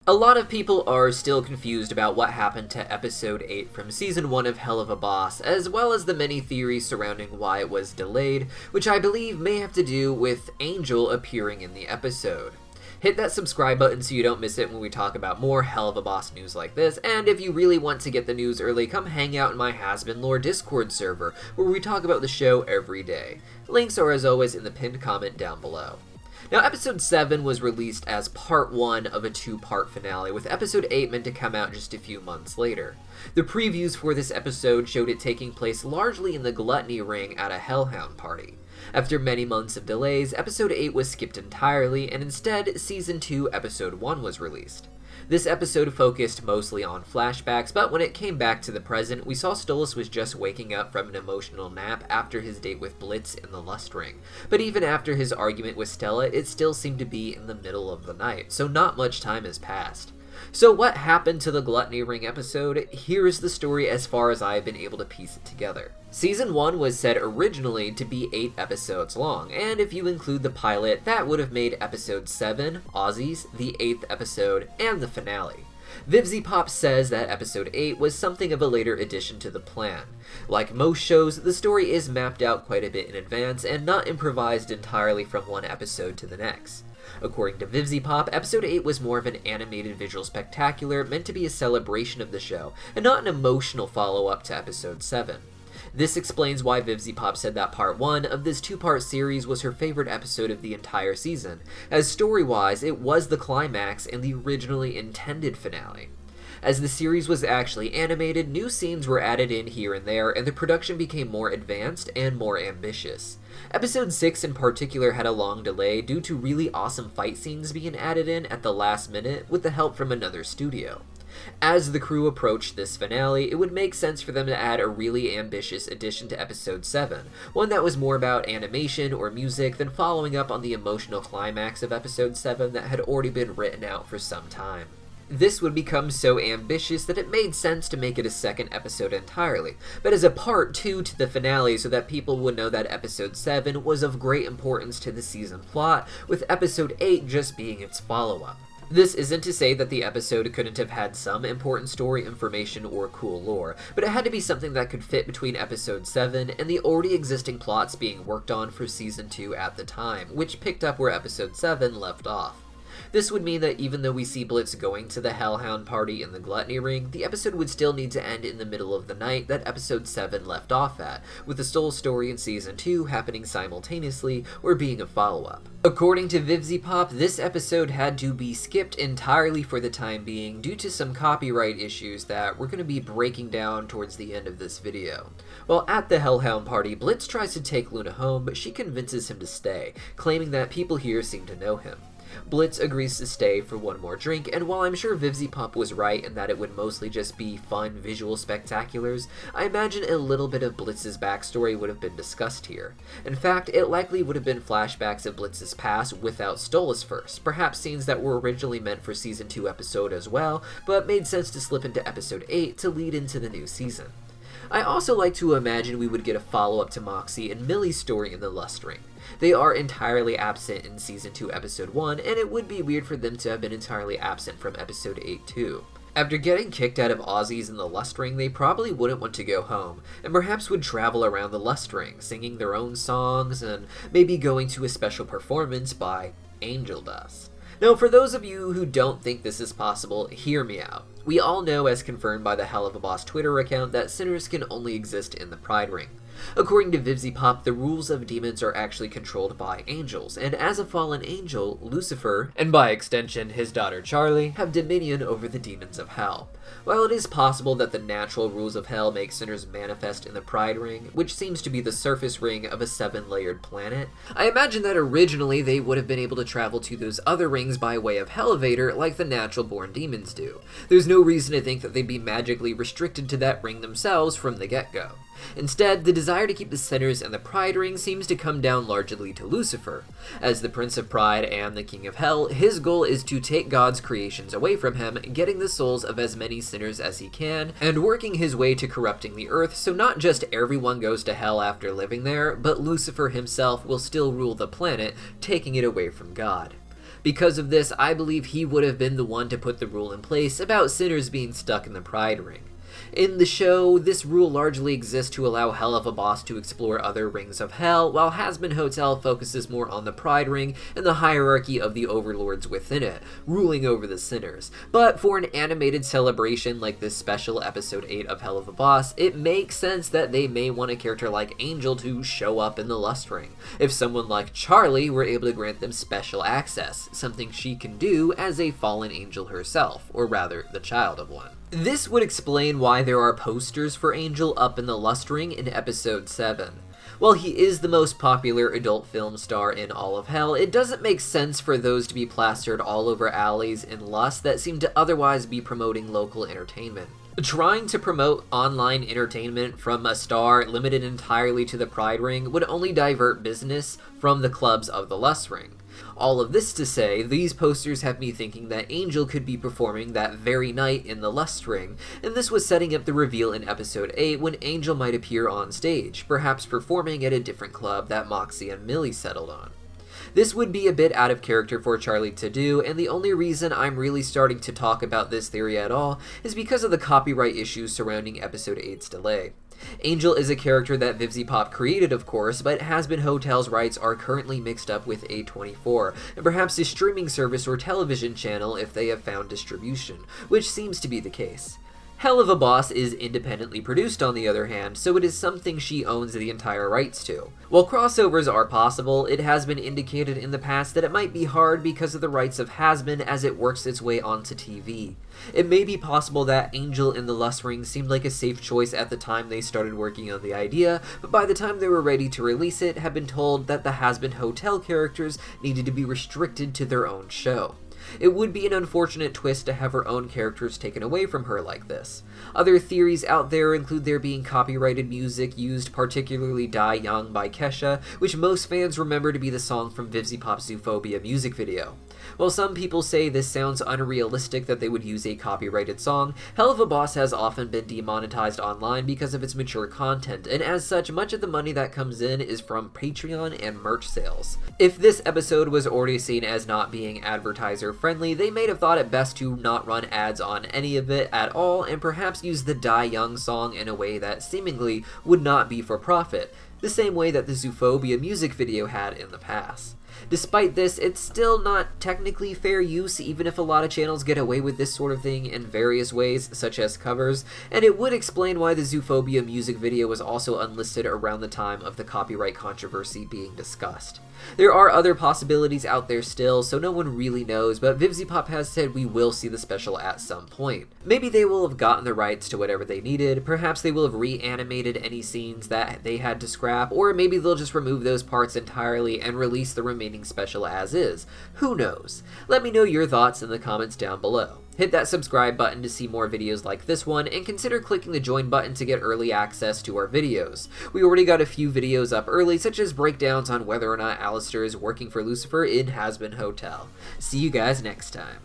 A lot of people are still confused about what happened to Episode 8 from Season 1 of Helluva, as well as the many theories surrounding why it was delayed, which I believe may have to do with Angel appearing in the episode. Hit that subscribe button so you don't miss it when we talk about more Helluva news like this, and if you really want to get the news early, come hang out in my Has-Been Lore Discord server, where we talk about the show every day. Links are as always in the pinned comment down below. Now, Episode 7 was released as part 1 of a 2-part finale, with Episode 8 meant to come out just a few months later. The previews for this episode showed it taking place largely in the Gluttony Ring at a Hellhound party. After many months of delays, Episode 8 was skipped entirely, and instead, Season 2, Episode 1 was released. This episode focused mostly on flashbacks, but when it came back to the present, we saw Stolas was just waking up from an emotional nap after his date with Blitz in the Lust Ring. But even after his argument with Stella, it still seemed to be in the middle of the night, so not much time has passed. So what happened to the Gluttony Ring episode? Here's the story as far as I've been able to piece it together. Season 1 was said originally to be 8 episodes long, and if you include the pilot, that would have made Episode 7, Aussies, the 8th episode, and the finale. VivziePop says that Episode 8 was something of a later addition to the plan. Like most shows, the story is mapped out quite a bit in advance and not improvised entirely from one episode to the next. According to VivziePop, Episode 8 was more of an animated visual spectacular meant to be a celebration of the show, and not an emotional follow-up to Episode 7. This explains why VivziePop said that Part 1 of this 2-part series was her favorite episode of the entire season, as story-wise, it was the climax and the originally intended finale. As the series was actually animated, new scenes were added in here and there, and the production became more advanced and more ambitious. Episode 6 in particular had a long delay due to really awesome fight scenes being added in at the last minute with the help from another studio. As the crew approached this finale, it would make sense for them to add a really ambitious addition to Episode 7, one that was more about animation or music than following up on the emotional climax of Episode 7 that had already been written out for some time. This would become so ambitious that it made sense to make it a second episode entirely, but as a part 2 to the finale so that people would know that Episode 7 was of great importance to the season plot, with Episode 8 just being its follow-up. This isn't to say that the episode couldn't have had some important story information or cool lore, but it had to be something that could fit between Episode 7 and the already existing plots being worked on for Season 2 at the time, which picked up where Episode 7 left off. This would mean that even though we see Blitz going to the Hellhound party in the Gluttony Ring, the episode would still need to end in the middle of the night that Episode 7 left off at, with the Soul story in Season 2 happening simultaneously or being a follow-up. According to VivziePop, this episode had to be skipped entirely for the time being due to some copyright issues that we're going to be breaking down towards the end of this video. While at the Hellhound party, Blitz tries to take Luna home, but she convinces him to stay, claiming that people here seem to know him. Blitz agrees to stay for one more drink, and while I'm sure VivziePop was right in that it would mostly just be fun visual spectaculars, I imagine a little bit of Blitz's backstory would have been discussed here. In fact, it likely would have been flashbacks of Blitz's past without Stolas first, perhaps scenes that were originally meant for Season 2 episode as well, but made sense to slip into Episode 8 to lead into the new season. I also like to imagine we would get a follow-up to Moxie and Millie's story in the Lust Ring. They are entirely absent in Season 2 Episode 1, and it would be weird for them to have been entirely absent from Episode 8 too. After getting kicked out of Aussies in the Lust Ring, they probably wouldn't want to go home, and perhaps would travel around the Lust Ring, singing their own songs, and maybe going to a special performance by Angel Dust. Now, for those of you who don't think this is possible, hear me out. We all know, as confirmed by the Helluva Twitter account, that sinners can only exist in the Pride Ring. According to VivziePop, the rules of demons are actually controlled by angels, and as a fallen angel, Lucifer, and by extension his daughter Charlie, have dominion over the demons of hell. While it is possible that the natural rules of hell make sinners manifest in the Pride Ring, which seems to be the surface ring of a 7-layered planet, I imagine that originally they would have been able to travel to those other rings by way of Hellevator like the natural-born demons do. There's no reason to think that they'd be magically restricted to that ring themselves from the get-go. Instead, the desire to keep the sinners in the Pride Ring seems to come down largely to Lucifer. As the Prince of Pride and the King of Hell, his goal is to take God's creations away from him, getting the souls of as many sinners as he can, and working his way to corrupting the earth so not just everyone goes to hell after living there, but Lucifer himself will still rule the planet, taking it away from God. Because of this, I believe he would have been the one to put the rule in place about sinners being stuck in the Pride Ring. In the show, this rule largely exists to allow Helluva Boss to explore other rings of hell, while Hazbin Hotel focuses more on the Pride Ring and the hierarchy of the overlords within it, ruling over the sinners. But for an animated celebration like this special episode 8 of Helluva Boss, it makes sense that they may want a character like Angel to show up in the Lust Ring, if someone like Charlie were able to grant them special access, something she can do as a fallen angel herself, or rather, the child of one. This would explain why there are posters for Angel up in the Lust Ring in episode 7. While he is the most popular adult film star in all of hell, it doesn't make sense for those to be plastered all over alleys in Lust that seem to otherwise be promoting local entertainment. Trying to promote online entertainment from a star limited entirely to the Pride Ring would only divert business from the clubs of the Lust Ring. All of this to say, these posters have me thinking that Angel could be performing that very night in the Lust Ring, and this was setting up the reveal in episode 8 when Angel might appear on stage, perhaps performing at a different club that Moxie and Millie settled on. This would be a bit out of character for Charlie to do, and the only reason I'm really starting to talk about this theory at all is because of the copyright issues surrounding episode 8's delay. Angel is a character that VivziePop created, of course, but Hazbin Hotel's rights are currently mixed up with A24, and perhaps a streaming service or television channel if they have found distribution, which seems to be the case. Helluva Boss is independently produced on the other hand, so it is something she owns the entire rights to. While crossovers are possible, it has been indicated in the past that it might be hard because of the rights of Hazbin as it works its way onto TV. It may be possible that Angel in the Lust Ring seemed like a safe choice at the time they started working on the idea, but by the time they were ready to release it, had been told that the Hazbin Hotel characters needed to be restricted to their own show. It would be an unfortunate twist to have her own characters taken away from her like this. Other theories out there include there being copyrighted music used, particularly Dai Young by Kesha, which most fans remember to be the song from VivziePop's Zoophobia music video. While some people say this sounds unrealistic that they would use a copyrighted song, Helluva Boss has often been demonetized online because of its mature content, and as such, much of the money that comes in is from Patreon and merch sales. If this episode was already seen as not being advertiser friendly, they may have thought it best to not run ads on any of it at all, and perhaps use the Dai Young song in a way that seemingly would not be for profit, the same way that the Zoophobia music video had in the past. Despite this, it's still not technically fair use, even if a lot of channels get away with this sort of thing in various ways, such as covers, and it would explain why the Zoophobia music video was also unlisted around the time of the copyright controversy being discussed. There are other possibilities out there still, so no one really knows, but VivziePop has said we will see the special at some point. Maybe they will have gotten the rights to whatever they needed, perhaps they will have reanimated any scenes that they had to scrap, or maybe they'll just remove those parts entirely and release the remaining special as is. Who knows? Let me know your thoughts in the comments down below. Hit that subscribe button to see more videos like this one, and consider clicking the join button to get early access to our videos. We already got a few videos up early, such as breakdowns on whether or not Alistair is working for Lucifer in Hazbin Hotel. See you guys next time.